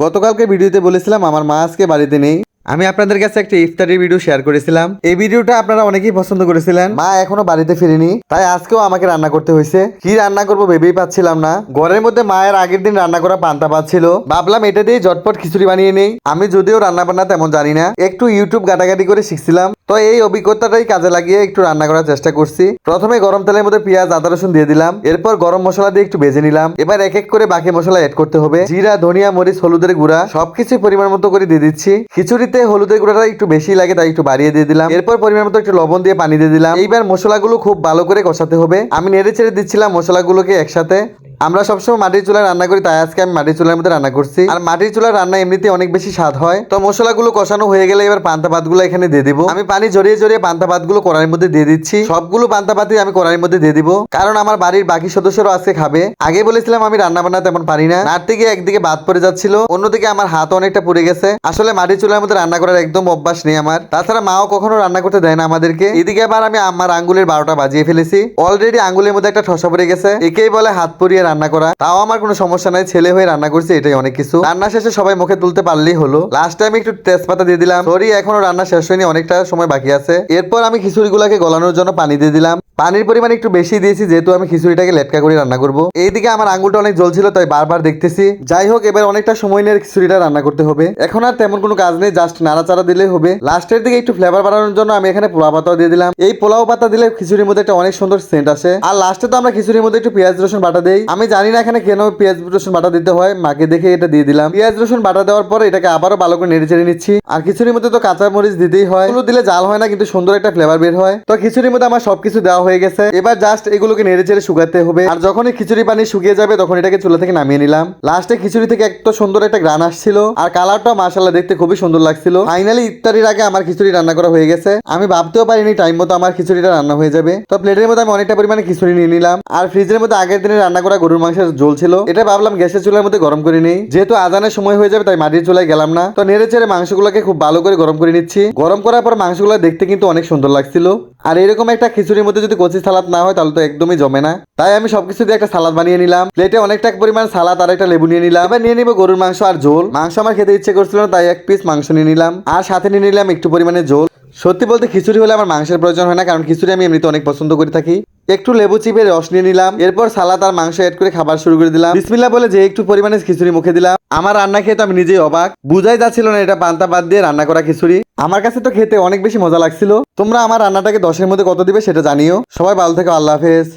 গতকালকে ভিডিওতে বলেছিলাম আমার মা আজকে বাড়িতে নেই। আমি আপনাদের কাছে একটা ইফতারির ভিডিও শেয়ার করেছিলাম। এই ভিডিওটা আপনারা অনেকেই পছন্দ করেছিলেন। মা এখনো বাড়িতে ফিরেনি, তাই আজকেও আমাকে রান্না করতে হয়েছে। কি রান্না করবো ভেবেই পাচ্ছিলাম না। ঘরের মধ্যে মায়ের আগের দিন রান্না করা পান্তা ভাত ছিল, ভাবলাম এটা দিয়ে ঝটপট খিচুড়ি বানিয়ে নেই। আমি যদিও রান্না বান্না তেমন জানি না, একটু ইউটিউব ঘাটাঘাটি করে শিখছিলাম, তো এই অভিজ্ঞতাটাই কাজে লাগিয়ে একটু রান্না করার চেষ্টা করছি। প্রথমে গরম তেলের মধ্যে পেঁয়াজ আদা রসুন দিয়ে দিলাম, এরপর গরম মশলা দিয়ে একটু ভেজে নিলাম। এবার এক এক করে বাকি মশলা এড করতে হবে। জিরা, ধনিয়া, মরিচ, হলুদের গুঁড়া সবকিছু পরিমাণ মতো করে দিয়ে দিচ্ছি। খিচুড়িতে হলুদের গুঁড়াটা একটু বেশি লাগে, তাই একটু বাড়িয়ে দিয়ে দিলাম। এরপর পরিমাণ মতো একটু লবণ দিয়ে পানি দিয়ে দিলাম। এইবার মশলাগুলো খুব ভালো করে কষাতে হবে। আমি নেড়ে ছেড়ে দিচ্ছিলাম মশলাগুলোকে একসাথে। আমরা সবসময় মাটির চুলায় রান্না করি, তাই আজকে আমি মাটির চুলার মধ্যে রান্না করছি। আর মাটির চুলার রান্না এমনিতে অনেক বেশি স্বাদ হয়। তো মশলাগুলো কষানো হয়ে গেলে এবার পান্তা ভাতগুলো এখানে দিয়ে দিব। আমি পানি ঝরিয়ে ঝরিয়ে পান্তা ভাতগুলো কড়াইয়ের মধ্যে দিয়ে দিচ্ছি। সবগুলো পান্তা ভাতই আমি কড়াইয়ের মধ্যে দিয়ে দিব, কারণ আমার বাড়ির বাকি সদস্যরাও আজকে খাবে। আগে বলেছিলাম আমি রান্না বান্না তেমন পারি না, নাড়তে গিয়ে একদিকে ভাত পড়ে যাচ্ছিল, অন্যদিকে আমার হাত অনেকটা পুড়ে গেছে। আসলে মাটির চুলার মধ্যে রান্না করার একদম অভ্যাস নেই আমার। তাছাড়া মাও কখনো রান্না করতে দেয় না আমাদেরকে। এদিকে আবার আমি আমার আঙ্গুলের 12টা বাজিয়ে ফেলেছি। অলরেডি আঙ্গুলের মধ্যে একটা ঠসা পড়ে গেছে। একেই বলে হাত পুড়িয়ে রান্না করা। তাও আমার কোনো সমস্যা নাই, ছেলে হয়ে রান্না করছি, এটাই অনেক কিছু। রান্না শেষে সবাই মুখে তুলতে পারলেই হলো। লাস্টে আমি একটু তেজপাতা দিয়ে দিলাম। সরি, এখনো রান্না শেষ হয়নি, অনেকটা সময় বাকি আছে। এরপর আমি খিচুড়িগুলোকে গলানোর জন্য পানি দিয়ে দিলাম। পানির পরিমাণ একটু বেশি দিয়েছি, যেহেতু আমি খিচুড়িটাকে লেটকা করে রান্না করব। এইদিকে আমার আঙ্গুলটা অনেক জ্বলছিল, তাই বারবার দেখতেছি। যাই হোক, এবার অনেকটা সময় নিয়ে খিচুড়িটা রান্না করতে হবে। এখন আর তেমন কোনো কাজ নেই, জাস্ট নাড়াচাড়া দিলেই হবে। লাস্টের দিকে একটু ফ্লেভার বাড়ানোর জন্য আমি এখানে পোলাও পাতাও দিয়ে দিলাম। এই পোলাও পাতা দিলে খিচুড়ির মধ্যে একটা অনেক সুন্দর সেন্ট আসে। আর লাস্টে তো আমরা খিচুড়ির মধ্যে একটু পেঁয়াজ রসুন বাটা দেই। আমি জানি না এখানে কেন পেঁয়াজ রসুন বাটা দিতে হয়, মাকে দেখে এটা দিয়ে দিলাম। পেঁয়াজ রসুন বাটা দেওয়ার পর এটাকে আবারও ভালো করে নেড়ে চেড়ে নিচ্ছি। আর খিচুড়ির মধ্যে তো কাঁচা মরিচ দিতেই হয়, এগুলো দিলে জাল হয় না, কিন্তু সুন্দর একটা ফ্লেভার বের হয়। তো খিচুড়ির মধ্যে আমার সবকিছু দেওয়া হয়ে গেছে। এবার জাস্ট এগুলোকে নেড়ে চেড়ে শুকাতে হবে। আর যখনই খিচুড়ি পানি শুকিয়ে যাবে তখন এটাকে চুলা থেকে নামিয়ে নিলাম। লাস্টে খিচুড়ি থেকে এত সুন্দর একটা গ্রান আসছিল, আর কালারটাও মাশাআল্লাহ দেখতে খুবই সুন্দর লাগছিল। ফাইনালি ইফতারির আগে আমার খিচুড়ি রান্না করা হয়ে গেছে। আমি ভাবতেও পারিনি টাইম মতো আমার খিচুড়িটা রান্না হয়ে যাবে। তো প্লেটের মধ্যে আমি অনেকটা পরিমাণে খিচুড়ি নিয়ে নিলাম। আর ফ্রিজের মধ্যে আগের দিনে রান্না করা গরুর মাংসের ঝোল ছিল, এটা ভাবলাম গ্যাসের চুলার মধ্যে গরম করে নেই, যেহেতু আজানের সময় হয়ে যাবে, তাই মাটির চুলায় গেলাম না। তো নেড়ে চেড়ে মাংসগুলোকে খুব ভালো করে গরম করে নিচ্ছি। গরম করার পর মাংসগুলো দেখতে কিন্তু অনেক সুন্দর লাগছিল। আর এরকম একটা খিচুড়ির মধ্যে যদি কচি সালাদ না হয় তাহলে তো একদমই জমে না। তাই আমি সবকিছু দিয়ে একটা সালাদ বানিয়ে নিলাম। প্লেটে অনেকটা পরিমাণ সালাদ আর একটা লেবু নিয়ে নিলাম। এবার নিয়ে নিব গরুর মাংস আর ঝোল। মাংস আমার খেতে ইচ্ছে করছিল না, তাই এক পিস মাংস নিয়ে নিলাম, আর সাথে নিয়ে নিলাম একটু পরিমাণে ঝোল। সত্যি বলতে খিচুড়ি হলে আমার মাংসের প্রয়োজন হয় না, কারণ খিচুড়ি আমি এমনিতে অনেক পছন্দ করে থাকি। একটু লেবু চিপে রস নিয়ে নিলাম। এরপর সালাদ আর মাংস এড করে খাবার শুরু করে দিলাম। বিসমিল্লাহ বলে যে একটু পরিমাণে খিচুড়ি মুখে দিলাম। আমার রান্না খেয়ে তো আমি নিজেই অবাক, বুঝাই যাচ্ছিল না এটা পান্তা ভাত দিয়ে রান্না করা খিচুড়ি। আমার কাছে তো খেতে অনেক বেশি মজা লাগছিল। তোমরা আমার রান্নাটাকে 10-এর মধ্যে কত দিবে সেটা জানিও। সবাই ভালো থেকো, আল্লাহ হাফেজ।